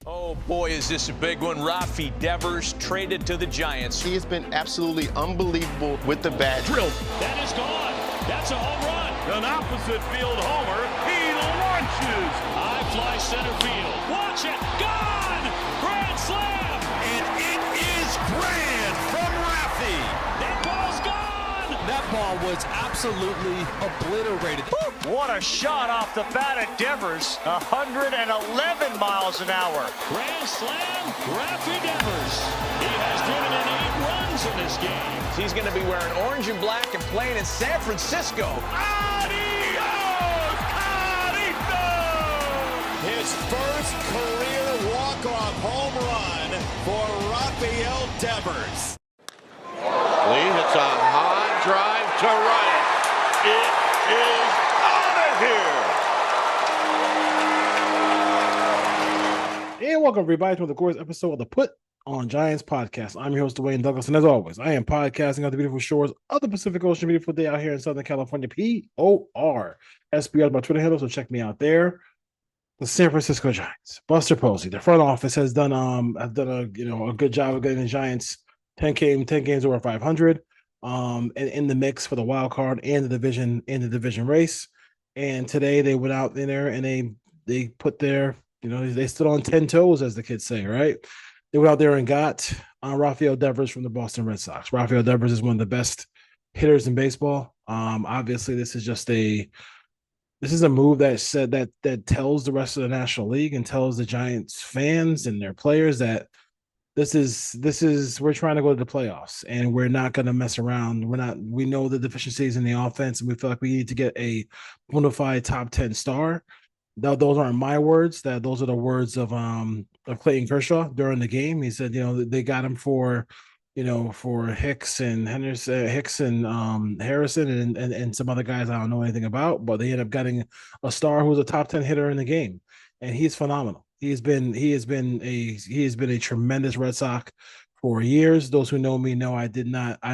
Oh, boy, is this a big one. Rafi Devers traded to the Giants. He has been absolutely unbelievable with the bat. Drilled. That is gone. That's a home run. An opposite field homer. He launches. High fly center field. Watch it. Gone. Grand slam. And it is grand from Rafi. That ball's gone. That ball was absolutely obliterated. What a shot off the bat at Devers. 111 miles an hour. Grand slam, Rafi Devers. He has driven in 8 runs in this game. He's going to be wearing orange and black and playing in San Francisco. Adios, Carito! His first career walk-off home run for Rafael Devers. Lee hits a high drive to right. It is out of here. And welcome everybody to the course episode of the Put on Giants podcast. I'm your host, Dwayne Douglas, and as always, I am podcasting on the beautiful shores of the Pacific Ocean, beautiful day out here in Southern California. PORSBR is my Twitter handle, so check me out there. The San Francisco Giants, Buster Posey, the front office has done a good job of getting the Giants 10 games over 500, and in the mix for the wild card and the division race. And today they went out in there and they put their, they stood on 10 toes, as the kids say, right? They went out there and got Rafael Devers from the Boston Red Sox. Rafael Devers is one of the best hitters in baseball. Obviously, this is a move that tells the rest of the National League and tells the Giants fans and their players that we're trying to go to the playoffs and we're not going to mess around. We know the deficiencies in the offense and we feel like we need to get a bona fide top 10 star. Those aren't my words. Those are the words of Clayton Kershaw during the game. He said, they got him for Hicks and Harrison and some other guys I don't know anything about, but they ended up getting a star who was a top 10 hitter in the game, and he's phenomenal. He has been a tremendous Red Sox for years. Those who know me know I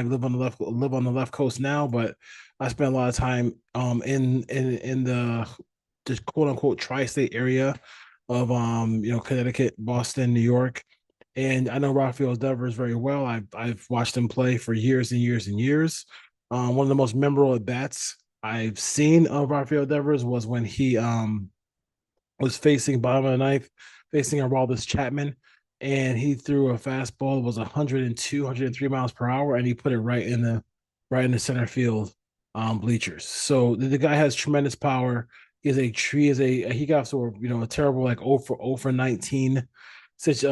live on the left coast now, but I spent a lot of time in the just quote unquote tri-state area of Connecticut, Boston, New York. And I know Rafael Devers very well. I've watched him play for years and years and years. One of the most memorable at bats I've seen of Rafael Devers was when he was facing bottom of the ninth, facing Aroldis Chapman, and he threw a fastball that was 102, 103 miles per hour, and he put it right in the center field bleachers. So the guy has tremendous power. He got off to a terrible 0 for 19 such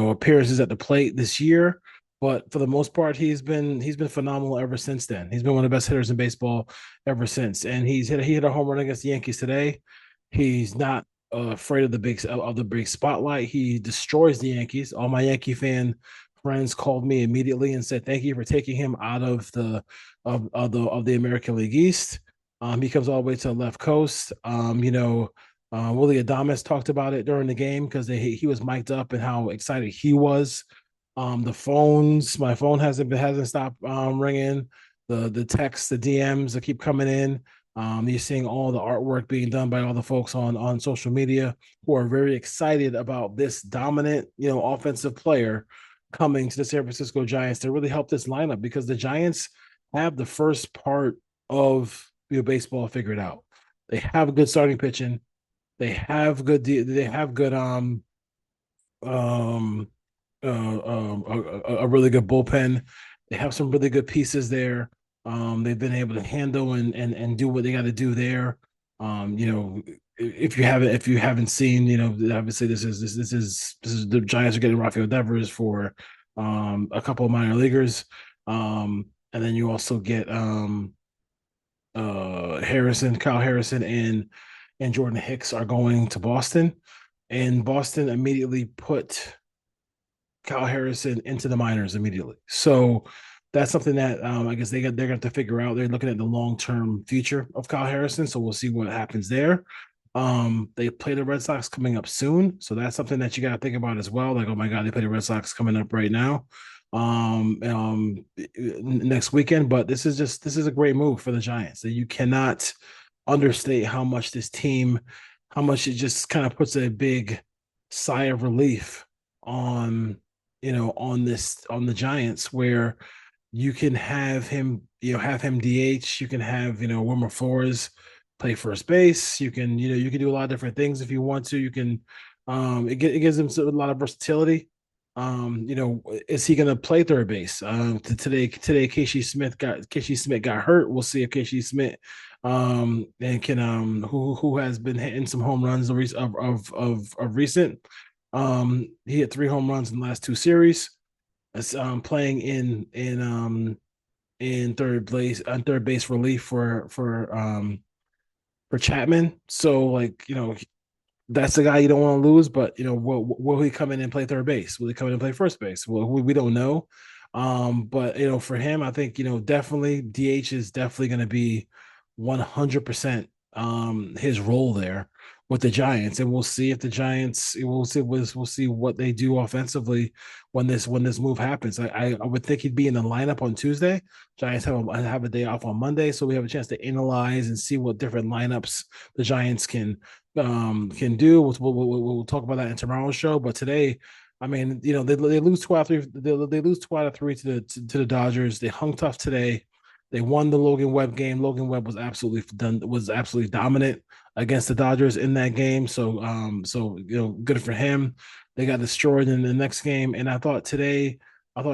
appearances at the plate this year, but for the most part he's been phenomenal ever since then. He's been one of the best hitters in baseball ever since, and he hit a home run against the Yankees today. He's not afraid of the big spotlight. He destroys the Yankees. All my Yankee fan friends called me immediately and said thank you for taking him out of the American League East. He comes all the way to the left coast. Willie Adames talked about it during the game because he was mic'd up and how excited he was. My phone hasn't stopped ringing. The texts, the DMs that keep coming in. You're seeing all the artwork being done by all the folks on social media who are very excited about this dominant, offensive player coming to the San Francisco Giants to really help this lineup, because the Giants have the first part of baseball figured out. They have good starting pitching. They have good a really good bullpen. They have some really good pieces there. They've been able to handle and do what they got to do there. If you haven't seen, obviously this is the Giants are getting Rafael Devers for a couple of minor leaguers, and then you also get Kyle Harrison and Jordan Hicks are going to Boston, and Boston immediately put Kyle Harrison into the minors immediately. So that's something that I guess they're going to have to figure out. They're looking at the long-term future of Kyle Harrison, so we'll see what happens there. They play the Red Sox coming up soon, so that's something that you got to think about as well. Like, oh my God, they play the Red Sox coming up right now, next weekend. But this is a great move for the Giants. So you cannot understate how much this team, how much it just kind of puts a big sigh of relief on on the Giants, where you can have him, have him DH. You can have, Wilmer Flores play first base. You can do a lot of different things if you want to. You can, it gives him a lot of versatility. Is he going to play third base? Today, Casey Smith got hurt. We'll see if Casey Smith, and can, who has been hitting some home runs of recent. He hit 3 home runs in the last 2 series. Playing in third base relief for Chapman. So, like, that's the guy you don't want to lose. But will he come in and play third base? Will he come in and play first base? Well, we don't know. But for him, I think definitely DH is definitely going to be 100% his role there with the Giants, and we'll see if the Giants we'll see what they do offensively when this move happens. I would think he'd be in the lineup on Tuesday. Giants have a day off on Monday, so we have a chance to analyze and see what different lineups the Giants can do. We'll talk about that in tomorrow's show. But today, I mean, they lose 2 out of 3. They lose 2 out of 3 to the Dodgers. They hung tough today. They won the Logan Webb game. Logan Webb was absolutely dominant against the Dodgers in that game. So good for him. They got destroyed in the next game. And I thought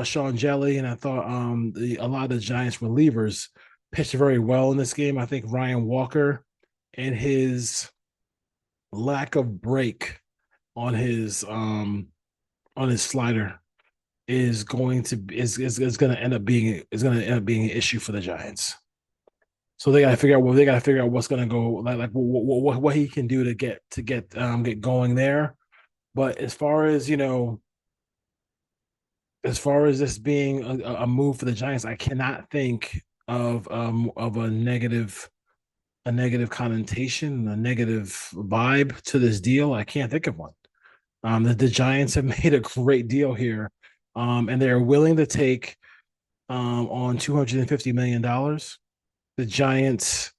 Sean Jelly and I thought a lot of the Giants relievers pitched very well in this game. I think Ryan Walker and his lack of break on his slider is going to end up being an issue for the Giants. So they got to figure out what's going to go, like what he can do to get going there. But as far as this being a move for the Giants, I cannot think of a negative connotation, a negative vibe to this deal. I can't think of one. The Giants have made a great deal here, and they're willing to take on $250 million. The Giants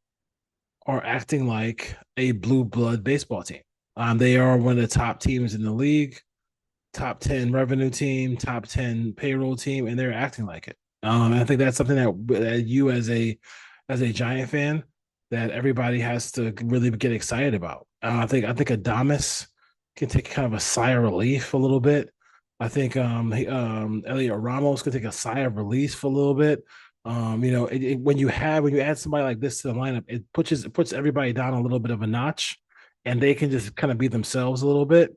are acting like a blue blood baseball team. They are one of the top teams in the league, top 10 revenue team, top 10 payroll team, and they're acting like it. I think that's something that you as a Giant fan, that everybody has to really get excited about. I think Adames can take kind of a sigh of relief a little bit. I think Elliot Ramos could take a sigh of release for a little bit. When you add somebody like this to the lineup, it puts everybody down a little bit of a notch, and they can just kind of be themselves a little bit.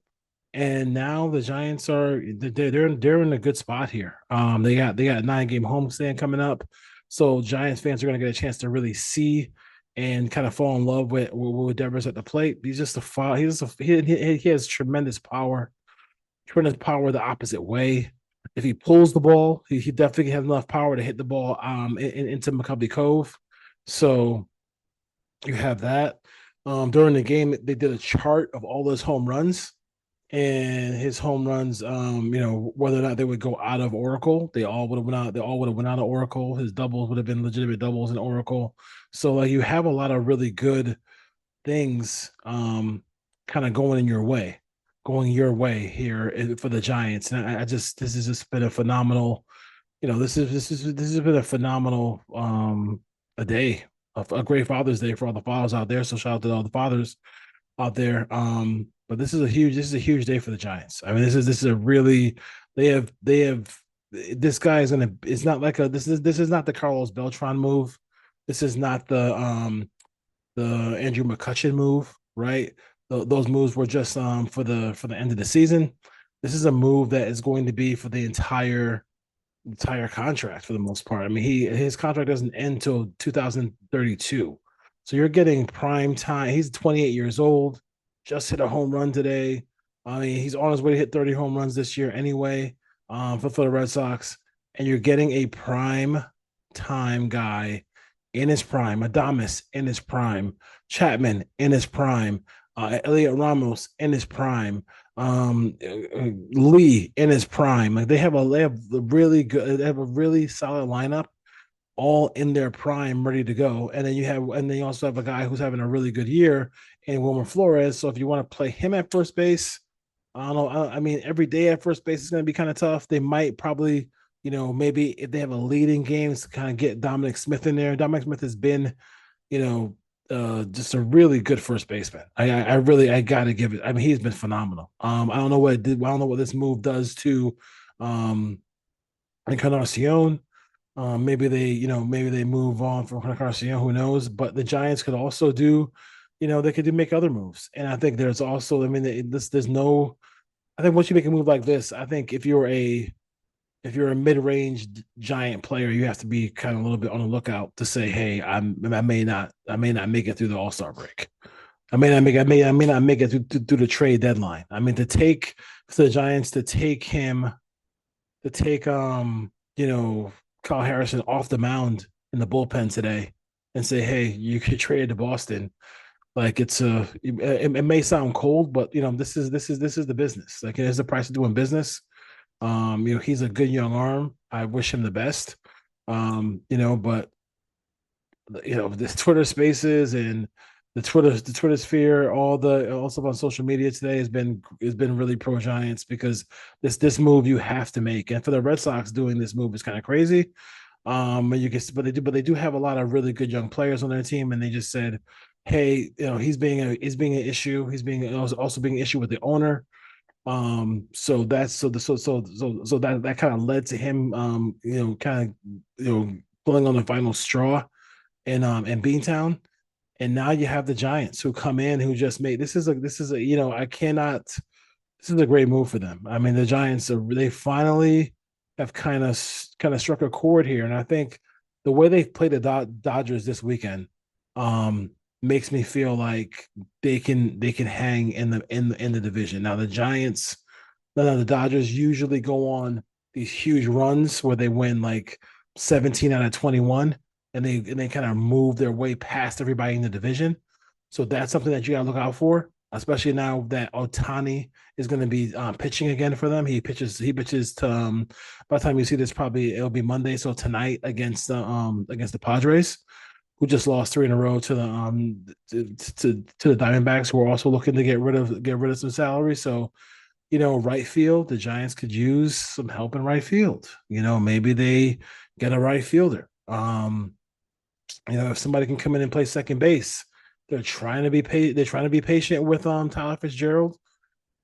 And now the Giants they're in a good spot here. They got a 9-game homestand coming up, so Giants fans are going to get a chance to really see and kind of fall in love with Devers at the plate. He has tremendous power the opposite way. If he pulls the ball, he definitely has enough power to hit the ball into McCovey Cove. So you have that. During the game, they did a chart of all his home runs, and his home runs, whether or not they would go out of Oracle, they all would have went out of Oracle. His doubles would have been legitimate doubles in Oracle. So, like, you have a lot of really good things kind of going your way here for the Giants. And this has just been a phenomenal, this has been a phenomenal a day, a great Father's Day for all the fathers out there. So shout out to all the fathers out there. But this is a huge day for the Giants. I mean, this is a really, they have this guy is gonna. It's not like this is not the Carlos Beltran move. This is not the Andrew McCutchen move, right? Those moves were just for the end of the season. This is a move that is going to be for the entire contract for the most part. I mean, his contract doesn't end till 2032. So you're getting prime time. He's 28 years old, just hit a home run today. I mean, he's on his way to hit 30 home runs this year anyway, for the Red Sox. And you're getting a prime time guy in his prime, Adames in his prime, Chapman in his prime, Elliot Ramos in his prime, Lee in his prime. Like, they have a really solid lineup, all in their prime, ready to go. And then you also have a guy who's having a really good year and Wilmer Flores. So if you want to play him at first base, I don't know. I mean, every day at first base is going to be kind of tough. They might probably, maybe if they have a lead in games, kind of get Dominic Smith in there. Dominic Smith has been, just a really good first baseman. I got to give it. I mean, he's been phenomenal. I don't know what it did. I don't know what this move does to, Encarnacion. Maybe they move on from Encarnacion. Who knows? But the Giants could also do, they could make other moves. And I think there's also, I mean, there's no. I think once you make a move like this, I think if you're a mid-range Giant player, you have to be kind of a little bit on the lookout to say, hey, I may not make it through the All-Star break. I may not make it through the trade deadline. I mean, for the Giants to take Kyle Harrison off the mound in the bullpen today and say, hey, you could trade it to Boston. Like it may sound cold, but this is the business. Like, it is the price of doing business. He's a good young arm. I wish him the best. But the Twitter Spaces and the Twitter sphere, all stuff on social media today has been really pro Giants, because this move you have to make. And for the Red Sox, doing this move is kind of crazy. But they do have a lot of really good young players on their team, and they just said, hey, he's being an issue. He's also being an issue with the owner. So that kind of led to him, pulling on the final straw in Beantown. And now you have the Giants who come in, who just made this is a this is a great move for them. I mean, the Giants they finally have kind of struck a chord here, and I think the way they played the Dodgers this weekend makes me feel like they can hang in the division. Now the Dodgers usually go on these huge runs where they win like 17 out of 21, and they kind of move their way past everybody in the division. So that's something that you got to look out for, especially now that Ohtani is going to be pitching again for them. He pitches to by the time you see this, probably it'll be Monday. So tonight against the Padres, who just lost 3 in a row to the Diamondbacks, who are also looking to get rid of some salary. So, right field, the Giants could use some help in right field. Maybe they get a right fielder. If somebody can come in and play second base. They're trying to be patient with Tyler Fitzgerald.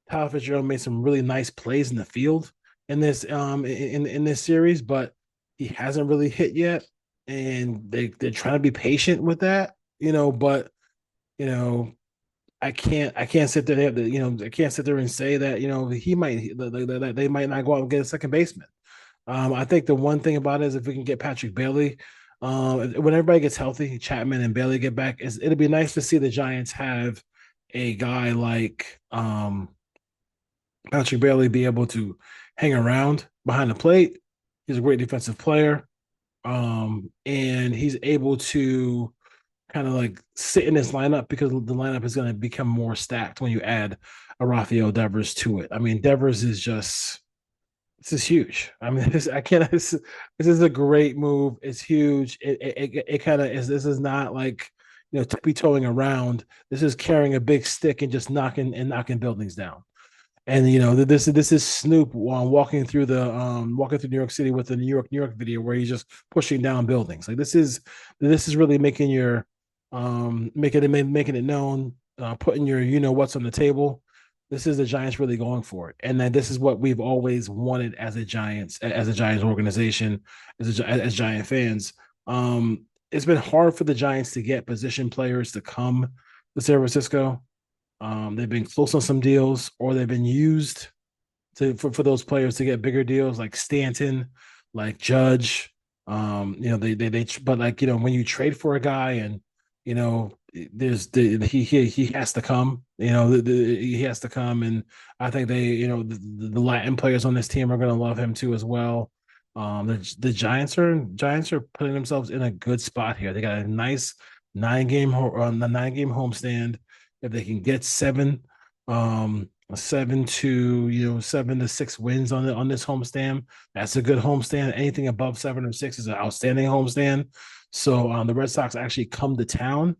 Tyler Fitzgerald made some really nice plays in the field in this in this series, but he hasn't really hit yet, and they're trying to be patient with that. But I can't sit there. I can't sit there and say that they might not go out and get a second baseman. I think the one thing about it is if we can get Patrick Bailey. When everybody gets healthy, Chapman and Bailey get back, it'll be nice to see the Giants have a guy like Patrick Bailey be able to hang around behind the plate. He's a great defensive player, and he's able to kind of like sit in this lineup, because the lineup is going to become more stacked when you add a Rafael Devers to it. I mean, Devers is just. This is huge. I mean, this is a great move. It's huge. It kind of is. This is not like tippy-toeing around. This is carrying a big stick and just knocking buildings down. And this is Snoop walking through New York City with the New York video, where he's just pushing down buildings. Like this is really making your making it known, putting your what's on the table. This is the Giants really going for it, and then this is what we've always wanted as a Giants organization, as Giant fans. It's been hard for the Giants to get position players to come to San Francisco. They've been close on some deals, or they've been used for those players to get bigger deals, like Stanton, like Judge. But when you trade for a guy and he has to come. He has to come, and I think the Latin players on this team are going to love him too as well. The Giants are putting themselves in a good spot here. They got a nice 9-game homestand. If they can get 7 to 6 wins on this homestand, that's a good homestand. Anything above 7 or 6 is an outstanding homestand. So the Red Sox actually come to town.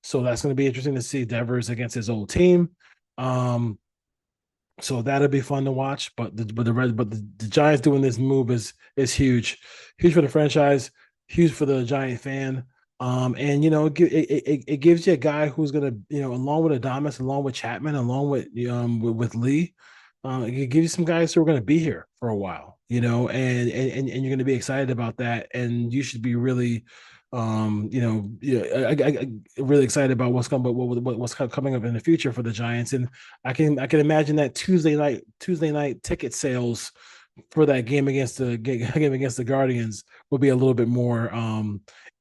So that's going to be interesting to see Devers against his old team. So that'll be fun to watch. But the Giants doing this move is huge, huge for the franchise, huge for the Giant fan. And it gives you a guy who's gonna, along with Adames, along with Chapman, along with Lee, it gives you some guys who are gonna be here for a while, and you're gonna be excited about that, and you should be really, really excited about what's coming up in the future for the Giants, and I can imagine that Tuesday night ticket sales for that game against the Guardians will be a little bit more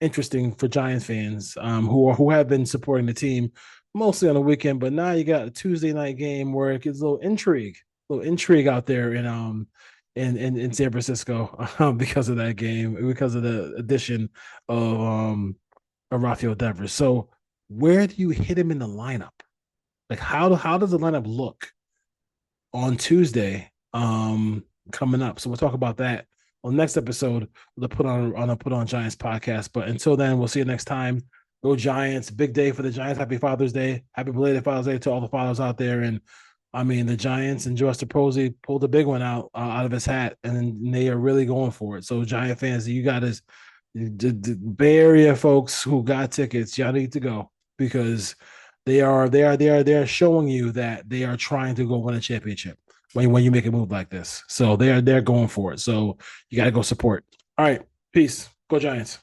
interesting for Giants fans who have been supporting the team mostly on the weekend, but now you got a Tuesday night game where it gives a little intrigue out there in San Francisco because of that game, because of the addition of Rafael Devers. So where do you hit him in the lineup? Like how does the lineup look on Tuesday coming up? So we'll talk about that on the next episode of the Put On Giants podcast. But until then, we'll see you next time. Go Giants. Big day for the Giants. Happy Father's Day. Happy belated Father's Day to all the fathers out there. And I mean, the Giants and Joe Posey pulled a big one out of his hat, and they are really going for it. So Giant fans, you got the Bay Area folks who got tickets, y'all need to go, because they are showing you that they are trying to go win a championship when you make a move like this. So they're going for it. So you got to go support. All right, peace. Go Giants.